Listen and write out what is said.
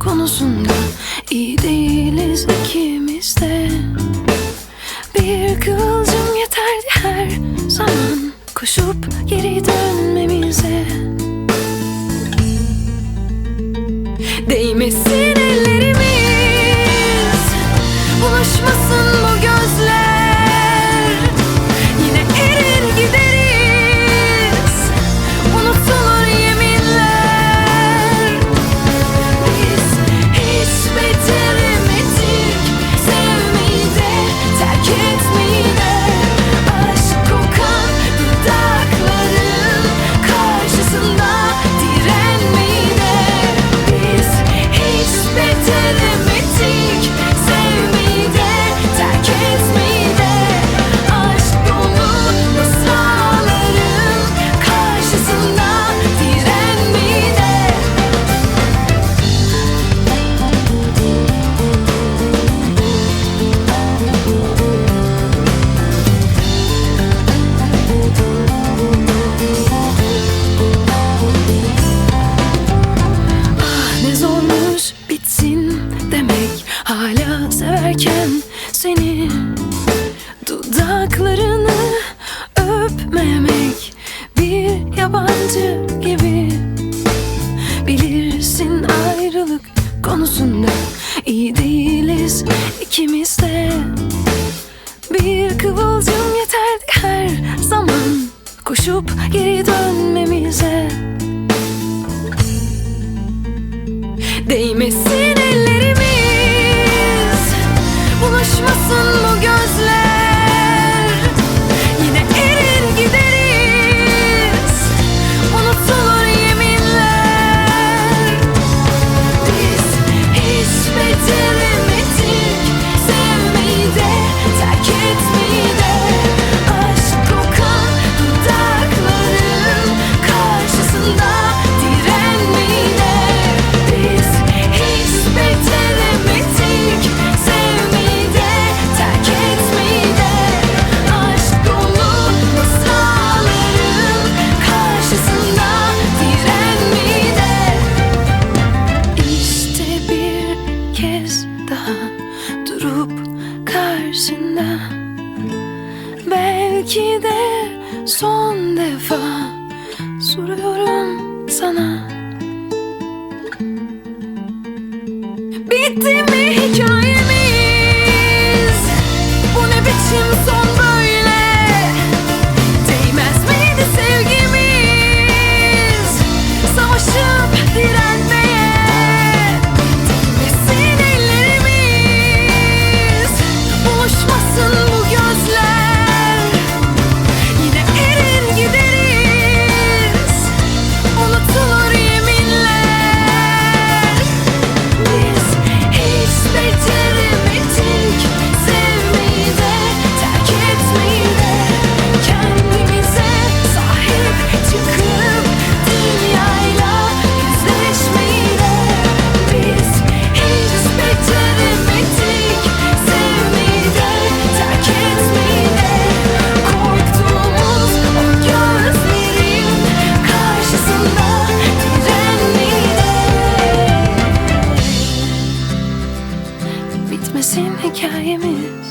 konusunda iyi değiliz ikimiz de. Bir kıvılcım yeterdi her zaman koşup geri dönmemize. Değmesin ellerimiz, bulaşmasın bu gözler. Yine erir gideriz, unutulur yeminler. Biz hiç beceremedik sevmeyi de, terk etmeyi de. Aşk kokan dudakların karşısında direnmeyi de. Biz hiç beceremedik sevmeyi de, terk etmeyi de. Aşk dolu mısraların karşısında direnmeyi de. Ah ne zormuş bitsin demek, hala severken seni. Dudaklarını öpmemek bir yabancı gibi. Bilirsin ayrılık konusunda iyi değiliz ikimiz de. Bir kıvılcım yeterdi her zaman koşup geri dönmemize. Değmesin ellerimiz, bulaşmasın bu gözler. Yine erir gideriz, unutulur yeminler. Biz hiç beceremedik sevmeyi de, terk etmeyi de. Aşk kokan dudakların karşısında direnmeyi de. Biz hiç beceremedik sevmeyi de, terk etmeyi de. Aşk dolu mısraların karşısında direnmeyi de. İşte bir kez daha durup karşında, belki de son defa soruyorum sana. Bitti mi hikayemiz? Bu ne biçim son böyle? Değmez miydi sevgimiz savaşıp direnmeye? Değmesin ellerimiz, buluşmasın bu gözler. Yine erir gideriz, unutulur yeminler. Biz hiç beceremedik sevmeyi de, terk etmeyi de. Kendimize sahip çıkıp dünyayla yüzleşmeyi de. Biz hiç beceremedik sevmeyi de, terk etmeyi de. Korktuğumuz o gözlerin karşısında direnmeyi de. Bitmesin hikayemiz.